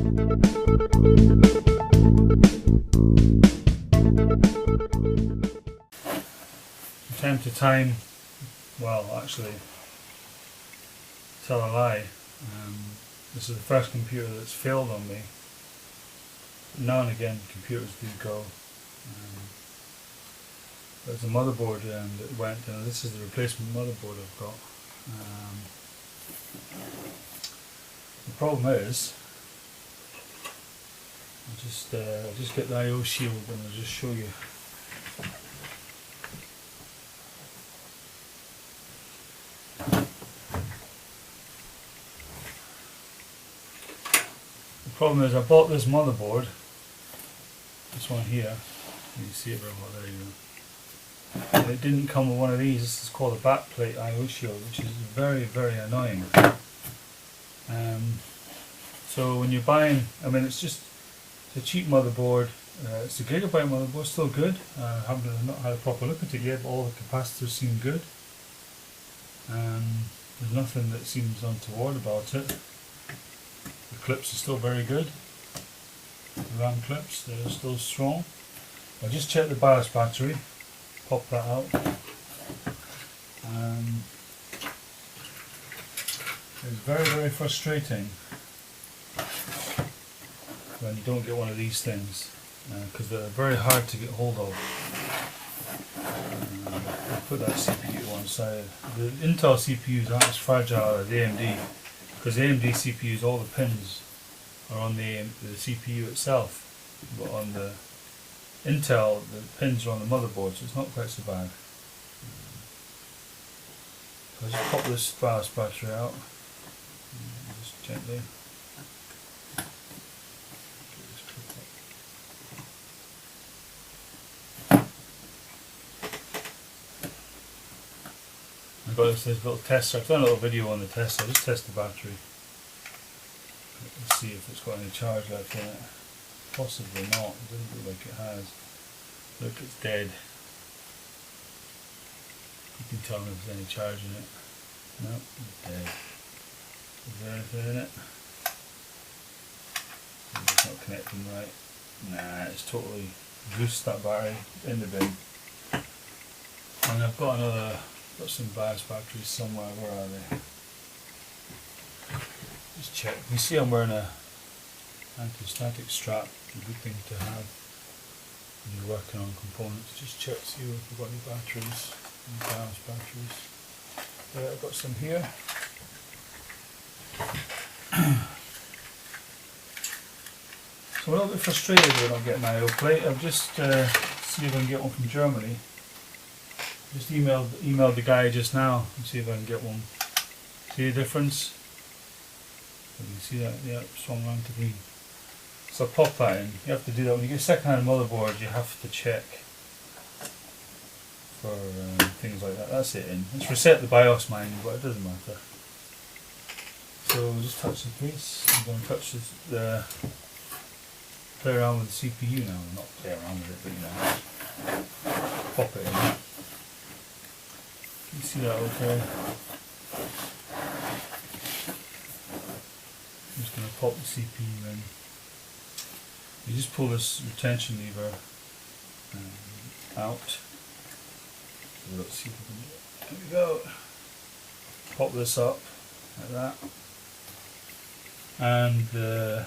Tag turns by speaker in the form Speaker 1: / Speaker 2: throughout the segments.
Speaker 1: From time to time, well actually, tell a lie, this is the first computer that's failed on me. Now and again computers do go. There's a motherboard that went, and this is the replacement motherboard I've got. The problem is, I'll just get the I/O shield and I'll just show you. The problem is I bought this motherboard, this one here, you can see it very well, there you go. And it didn't come with one of these. This is called a backplate I/O shield, which is very, very annoying. So when you're buying, I mean it's a cheap motherboard, it's a Gigabyte motherboard, still good. I haven't not had a proper look at it yet, but all the capacitors seem good. There's nothing that seems untoward about it. The clips are still very good. The RAM clips, they're still strong. I just checked the BIOS battery, pop that out. It's very, very frustrating when you don't get one of these things, because they're very hard to get hold of. I'll put that CPU to one side. The Intel CPUs aren't as fragile as AMD, because the AMD CPUs, all the pins are on the CPU itself, but on the Intel, the pins are on the motherboard, so it's not quite so bad. So I'll just pop this BIOS battery out, just gently. I've got this little tester. I've done a little video on the tester. I'll just test the battery. Let's see if it's got any charge left in it. Possibly not. It doesn't look like it has. Look, it's dead. You can tell me if there's any charge in it. No, it's dead. Is there anything in it? It's not connecting right. Nah, it's totally goosed, that battery, in the bin. And I've got some BIOS batteries somewhere. Where are they? Just check. You see I'm wearing a anti-static strap. A good thing to have when you're working on components. Just check, see if we've got any batteries, any BIOS batteries. Yeah, I've got some here. So I'm a little bit frustrated when I'm getting an I/O plate. I've just see if I can get one from Germany. Just emailed the guy just now and see if I can get one. See the difference? You can see that, yeah, swung around to green. So pop that in. You have to do that when you get a second-hand motherboard. You have to check for things like that. That's it in. It's reset the BIOS manual, but it doesn't matter. So we'll just touch the case. I'm going to touch the play around with the CPU now. Not play around with it, but you know, pop it in. You see that okay? I'm just going to pop the CPU in. You just pull this retention lever out. So let's see if we can, there we go. Pop this up like that. And the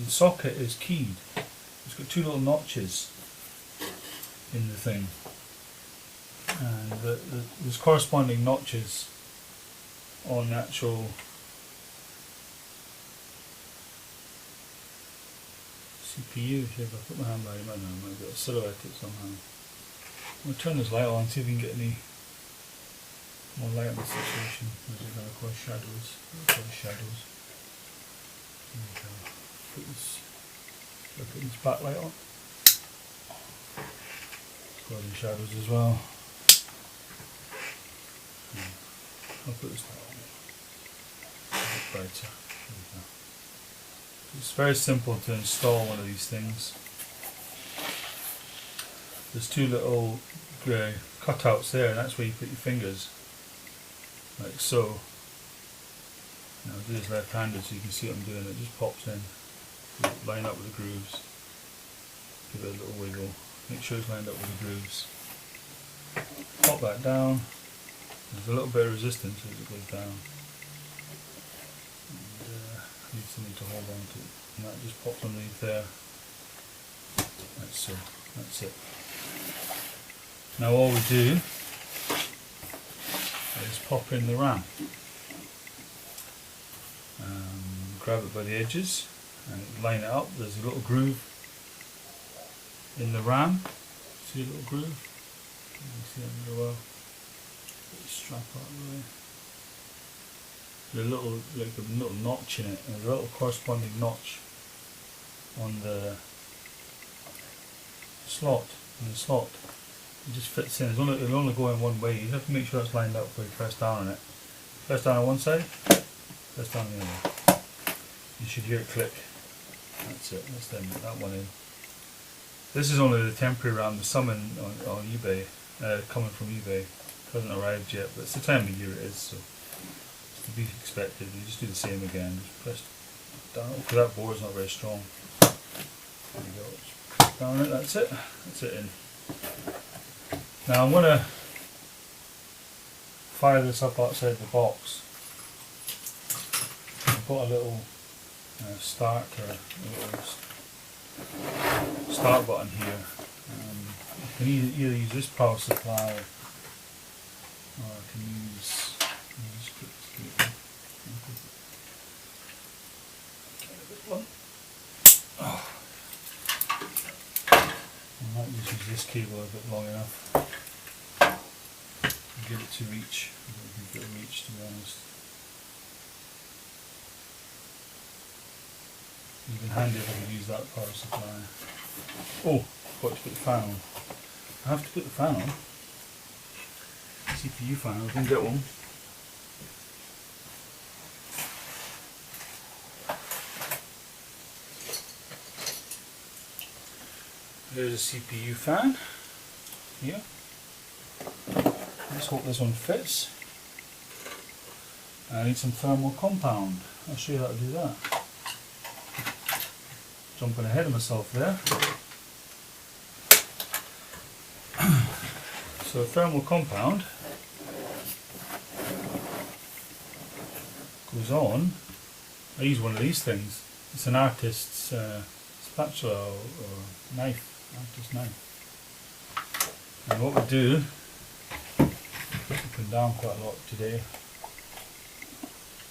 Speaker 1: socket is keyed. It's got two little notches in the thing. And there's corresponding notches on the actual CPU. If I put my hand by it, I might be able to silhouette it somehow. I'm going to turn this light on, see if we can get any more light on the situation. Or is it going to cause shadows? It'll cause shadows. Put this backlight on. It's causing shadows as well. I'll put this light on. A bit brighter. There we go. It's very simple to install one of these things. There's two little cutouts there, and that's where you put your fingers, like so. Now I'll do this left-handed so you can see what I'm doing. It just pops in, line up with the grooves, give it a little wiggle, make sure it's lined up with the grooves. Pop that down. There's a little bit of resistance as it goes down. And need something to hold on to. And that just pops underneath there. That's so. That's it. Now all we do is pop in the ram. Grab it by the edges and line it up. There's a little groove in the ram. See a little groove? You can see that very well. Put the strap out of the way. There's a little, like a little notch in it, and there's a little corresponding notch on the slot. It just fits in. It'll only go in one way. You have to make sure it's lined up before you press down on it. Press down on one side, press down on the other. You should hear it click. That's it. That's them. That one in. This is only the temporary ram. There's some on eBay, coming from eBay. It hasn't arrived yet, but it's the time of year it is, so it's to be expected. You just do the same again. Just press down, because that board's not very strong. There you go. Just press down it. That's it. That's it in. Now I'm going to fire this up outside the box. I've got a little start button here. You can either use this power supply, or I can use I might just use this cable a bit long enough and get it to reach. I don't think it'll reach, to be honest. Even handy if I could use that power supply. Oh, got to put the fan on. I have to put the fan on. CPU fan, I can get one. There's a CPU fan here. Let's hope this one fits. I need some thermal compound. I'll show you how to do that. Jumping ahead of myself there. So thermal compound goes on. I use one of these things. It's an artist's spatula or knife. Artist's knife. And what we do, up and down quite a lot today,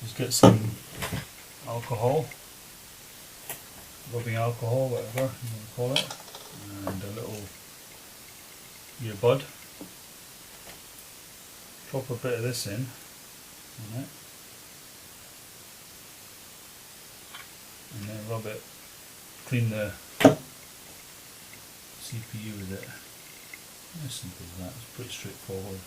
Speaker 1: is get some alcohol, rubbing alcohol, whatever you want to call it, and a little earbud. Drop a bit of this in on it, and then rub it, clean the CPU with it. As simple as that, it's pretty straightforward.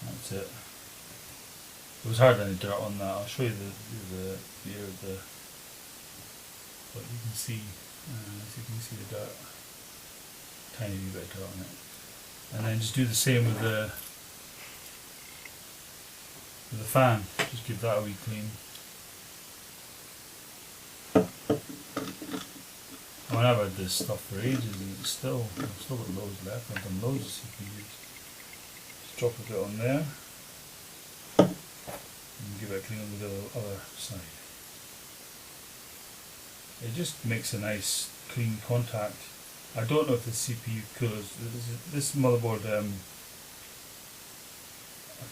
Speaker 1: That's it. There was hardly any dirt on that. I'll show you the what you can see. As you can see the dirt, tiny wee bit of dirt on it. And then just do the same with the fan. Just give that a wee clean. I mean, I've had this stuff for ages and it's still, I've still got loads left. I've done loads of CPUs. Just drop a bit on there. And give it a clean on the other side. It just makes a nice clean contact. I don't know if the CPU coolers, this motherboard I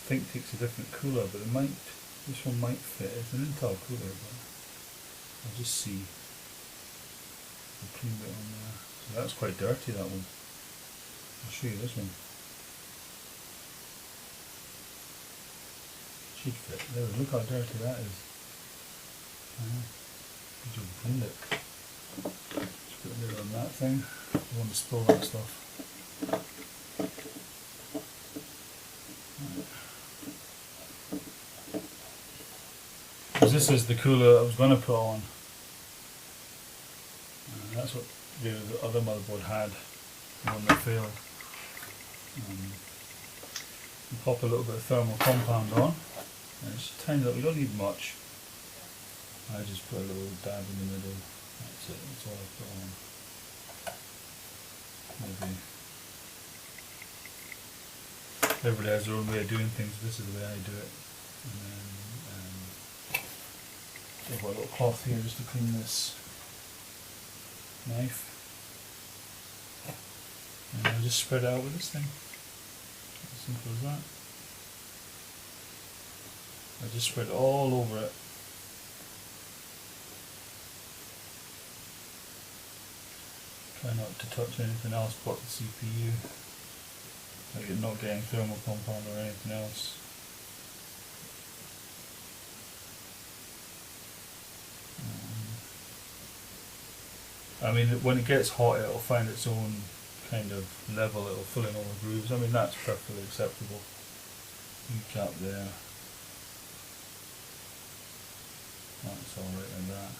Speaker 1: think takes a different cooler, but this one might fit. It's an Intel cooler, but I'll just see. A clean bit on there. So that's quite dirty, that one. I'll show you this one. Should fit. There, look how dirty that is. Good job, cleaned it. Just put a lid on that thing. Don't want to spill that stuff. Because this is the cooler I was going to put on. That's what the other motherboard had, the one that failed. pop a little bit of thermal compound on. And it's tiny little, we don't need much. I just put a little dab in the middle. That's it, that's all I put on. Maybe. Everybody has their own way of doing things, this is the way I do it. And then I've got a little cloth here just to clean this knife. And I'll just spread it out with this thing. As simple as that. I just spread it all over it. Try not to touch anything else but the CPU. So you're not getting thermal compound or anything else. I mean, when it gets hot, it'll find its own kind of level, it'll fill in all the grooves. I mean, that's perfectly acceptable. Gap there. That's alright like that.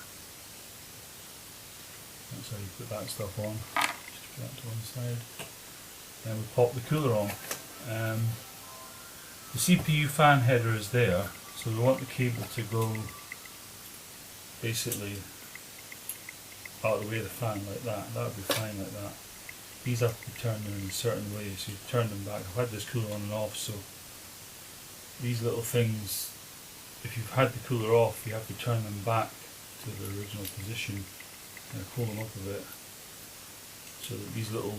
Speaker 1: That's how you put that stuff on. Just put that to one side. Then we pop the cooler on. The CPU fan header is there, so we want the cable to go basically out of the way of the fan like that. That would be fine like that. These have to be turned in a certain way, so you turn them back. I've had this cooler on and off, so these little things, if you've had the cooler off, you have to turn them back to the original position and pull them up a bit, so that these little,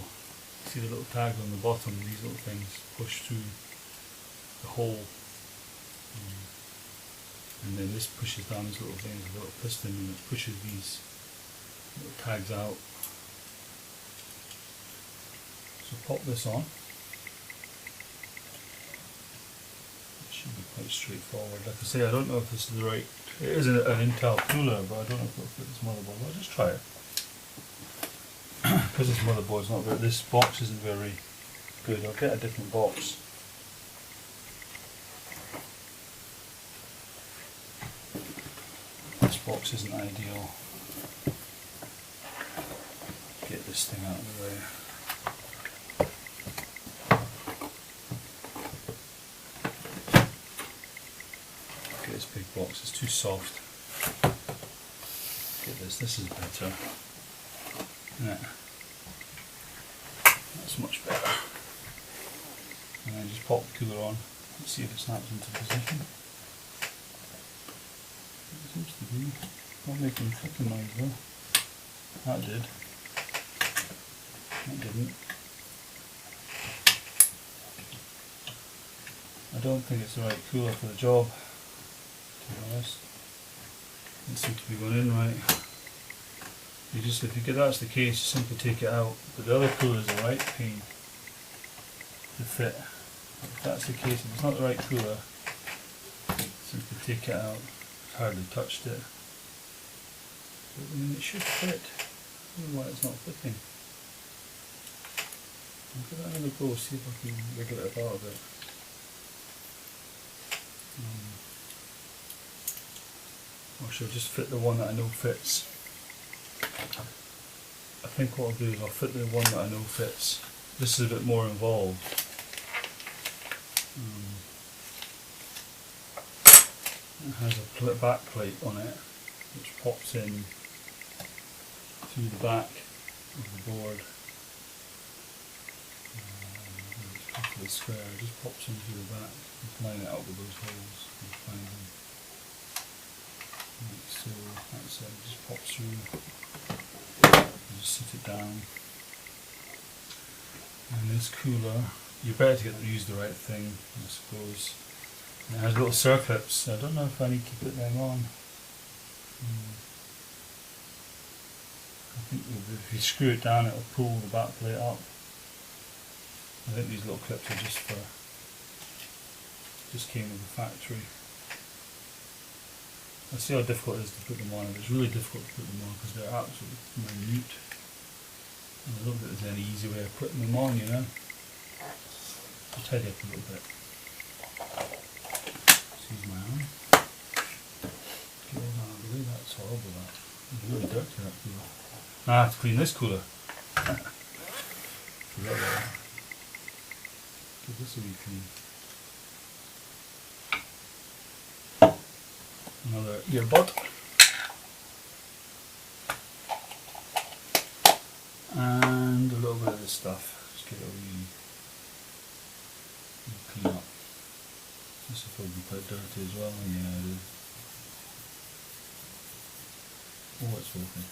Speaker 1: see the little tags on the bottom, these little things push through the hole, and then this pushes down these little things, a little piston, and it pushes these little tags out. So pop this on. It should be quite straightforward. Like I say, I don't know if this is the right, it is an Intel cooler, but I don't know if it'll fit this motherboard. I'll just try it. Because this motherboard's not very, this box isn't very good. I'll get a different box. This box isn't ideal. Get this thing out of the way. Get this big box, it's too soft. Get this is better. Yeah. That's much better. And then just pop the cooler on. Let's see if it snaps into position. It seems to be. Not making clicking noise though. That did. That didn't. I don't think it's the right cooler for the job, to be honest. It seems to be going in right. You just, if you get that's the case, you simply take it out. But the other cooler is the right pain to fit. If that's the case, if it's not the right cooler, simply take it out. I've hardly touched it. But, I mean, it should fit. I don't know why it's not fitting. I'll give that another go, see if I can wiggle it about a bit. Or should I just fit the one that I know fits? I think what I'll do is I'll fit the one that I know fits. This is a bit more involved. It has a back plate on it which pops in through the back of the board. It's perfectly square, it just pops in through the back. Just line it up with those holes and find them. Like so, that's it, it just pops through. You just sit it down. And this cooler, you better to use the right thing, I suppose. And it has little circlips. I don't know if I need to put them on. I think if you screw it down, it'll pull the back plate up. I think these little clips are just for, just came with the factory. I see how difficult it is to put them on. It's really difficult to put them on because they're absolutely minute. And I don't think there's any easy way of putting them on, you know. I'll tidy up a little bit. Use my arm. I believe that's horrible, that. It's really dirty, that cooler. Now I have to clean this cooler. Forgot about that. Give this a wee clean. Another earbud. And a little bit of this stuff. Just get it clean up. This will probably be quite dirty as well. Yeah, it is. Oh, it's working.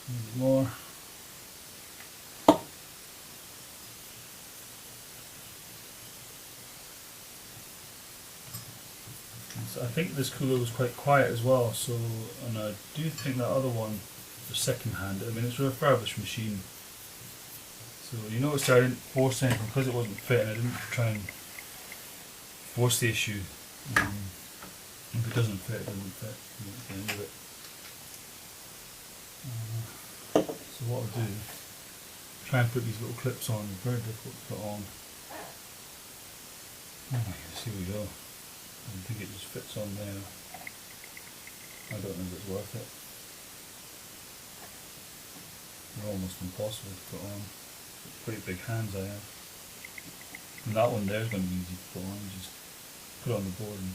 Speaker 1: Maybe more. I think this cooler was quite quiet as well, so, and I do think that other one was second hand. I mean, it's a refurbished machine. So you notice I didn't force anything because it wasn't fitting. I didn't try and force the issue. If it doesn't fit, it doesn't fit. That's the end of it. So what I'll do, try and put these little clips on. Very difficult to put on. Oh my goodness, here we go. I think it just fits on there. I don't know if it's worth it. They're almost impossible to put on. Pretty big hands I have. And that one there is going to be easy to put on. You just put it on the board and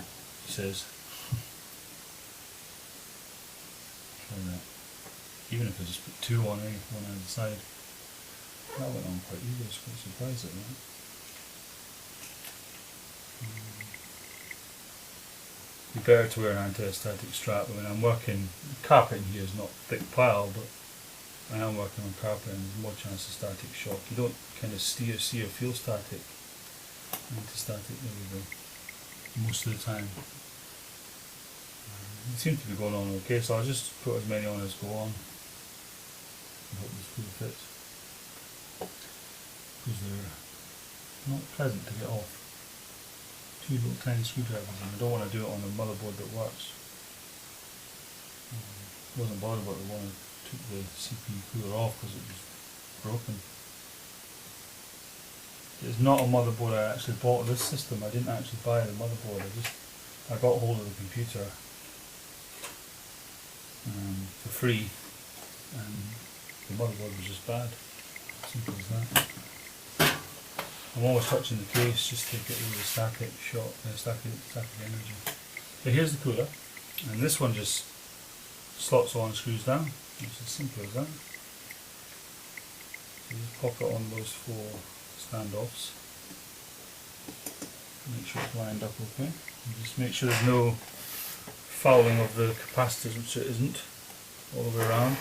Speaker 1: it says. Try that. Even if I just put two on, one on the side. That went on quite easy. I was quite surprised at that. Be better to wear an anti-static strap. I mean, I'm working, carpet in here is not thick pile, but I am working on carpet and there's more chance of static shock. You don't kind of see or feel static. Anti-static, there we go. Most of the time. It seems to be going on okay, so I'll just put as many on as go on. I hope this fully fits. Because they're not pleasant to get off. Two little tiny screwdrivers, and I don't want to do it on a motherboard that works. Wasn't bothered about the one I took the CPU cooler off because it was broken. It's not a motherboard I actually bought this system. I didn't actually buy the motherboard. I got hold of the computer for free, and the motherboard was just bad. Simple as that. I'm always touching the case just to get rid of the static shock, static energy. So here's the cooler, and this one just slots on and screws down. It's as simple as that. So just pop it on those four standoffs. Make sure it's lined up okay. And just make sure there's no fouling of the capacitors, which it isn't, all the way around.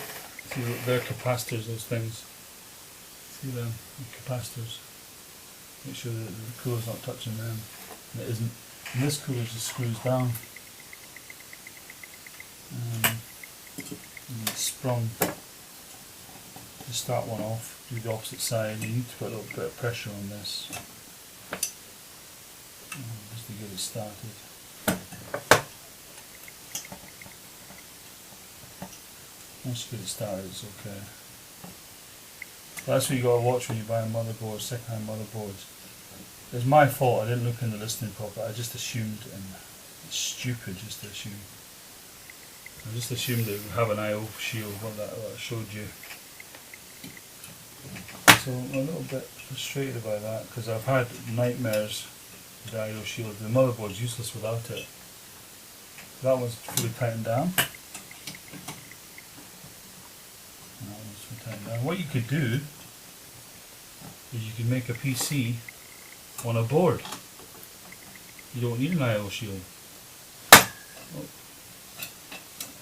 Speaker 1: See, they're capacitors, those things. See them, the capacitors. Make sure that the cooler's not touching them, and it isn't. And this cooler just screws down. And it's sprung. To start one off, do the opposite side. You need to put a little bit of pressure on this, just to get it started. Once you get it started, it's okay. That's what you got to watch when you buy a motherboard, second-hand motherboards. It's my fault. I didn't look in the listing properly. I just assumed, and it's stupid just to assume. I just assumed it would have an I/O shield. What I showed you. So I'm a little bit frustrated by that because I've had nightmares with the I/O shield. The motherboard's useless without it. That one's fully tightened down. What you could do is you could make a PC on a board. You don't need an I/O shield. Oh,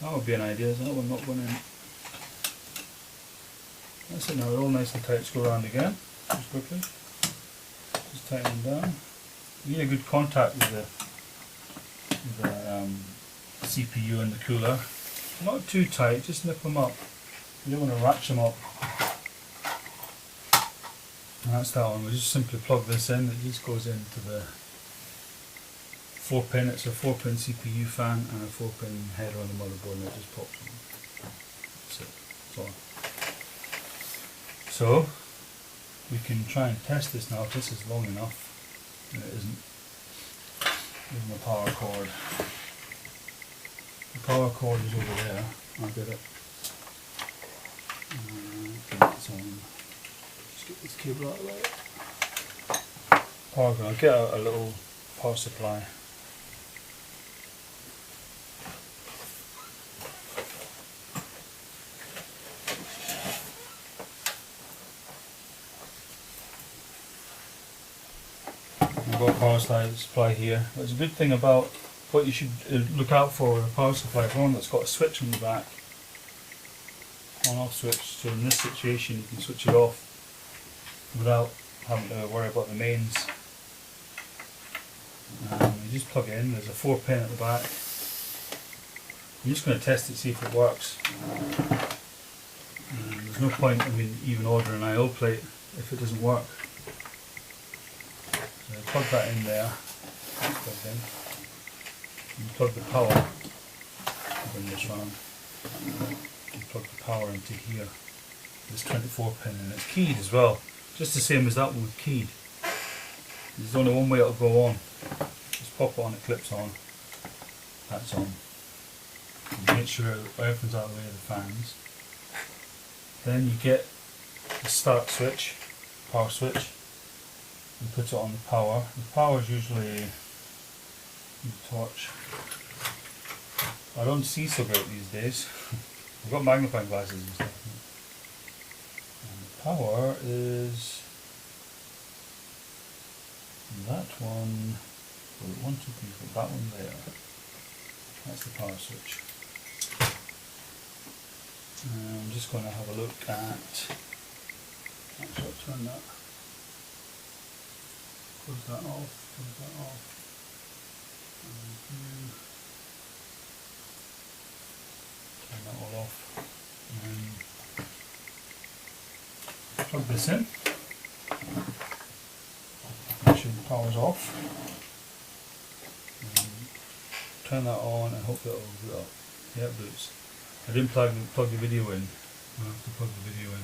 Speaker 1: that would be an idea. That one not going in. That's it now. They're all nice and tight. Let's go around again, just quickly. Just tighten them down. You need a good contact with the CPU and the cooler. Not too tight. Just nip them up. You don't want to ratchet them up. And that's that one. We just simply plug this in. It just goes into the 4-pin. It's a 4-pin CPU fan and a 4-pin header on the motherboard, and it just pops on. That's it. That's all. So we can try and test this now. If this is long enough, and it isn't. Here's my power cord. The power cord is over there. I'll get it. It's on. Just get this cable out of the way. Power gun, I'll get out a little power supply. I've got a power supply here. There's a good thing about what you should look out for with a power supply, one that's got a switch on the back. On-off switch, so in this situation you can switch it off without having to worry about the mains. You just plug it in, there's a 4-pin at the back. I'm just going to test it, see if it works. There's no point even ordering an I/O plate if it doesn't work. So plug that in there, that's plugged in. And plug the power, bring this round, and plug the power into here. This 24-pin, and it's keyed as well, just the same as that one with keyed. There's only one way it'll go on. Just pop it on, it clips on, that's on. And make sure everything's out of the way of the fans. Then you get the start switch, power switch, and put it on the power. The power is usually the torch. I don't see so great these days. I've got magnifying glasses and stuff. And the power is that one. Well, 1, 2, 3, 4. That one there. That's the power switch. I'm just going to have a look at. Actually, I'll turn that. Close that off. Close that off. Turn that all off. And plug this in. Make sure the power's off. Turn that on and hope it'll boot up. Yeah, it boots. I didn't plug the video in. I'll have to plug the video in.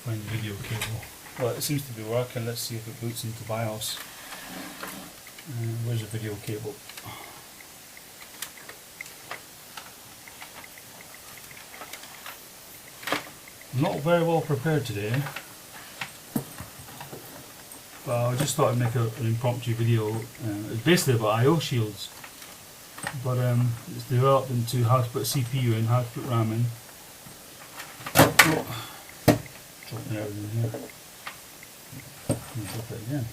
Speaker 1: Find the video cable. Well, it seems to be working. Let's see if it boots into BIOS. Where's the video cable? I'm not very well prepared today, but I just thought I'd make an impromptu video. It's basically about I/O shields, but it's developed into how to put CPU in, how to put RAM in. Oh, dropping everything here. Drop it again.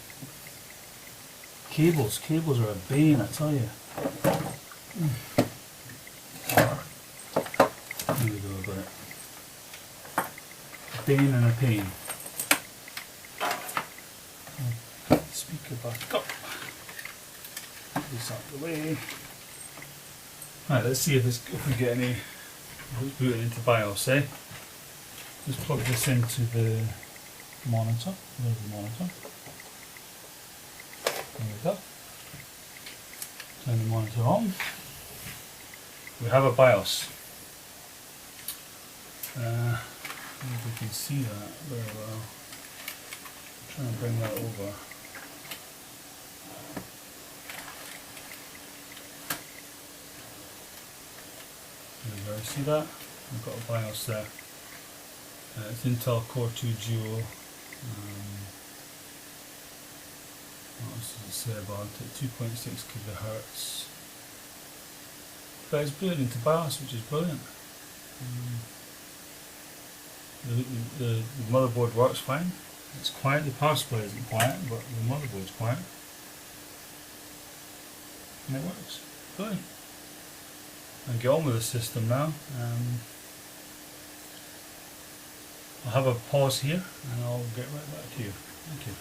Speaker 1: Cables are a bane, I tell you. There we go, I got it. A bane and a pain. Speaker back up. This out of the way. Right, let's see if we get any booted into BIOS, eh? Just plug this into the monitor. There's the monitor. There we go. Turn the monitor on. We have a BIOS. I don't know if you can see that very well. I'm trying to bring that over. There we go, see that? We've got a BIOS there. It's Intel Core 2 Duo. What else does it say about it? 2.6 gigahertz. But it's booted into BIOS, which is brilliant. The motherboard works fine. It's quiet. The power supply isn't quiet, but the motherboard's quiet. And it works. Brilliant. I'll get on with the system now. I'll have a pause here and I'll get right back to you. Thank you.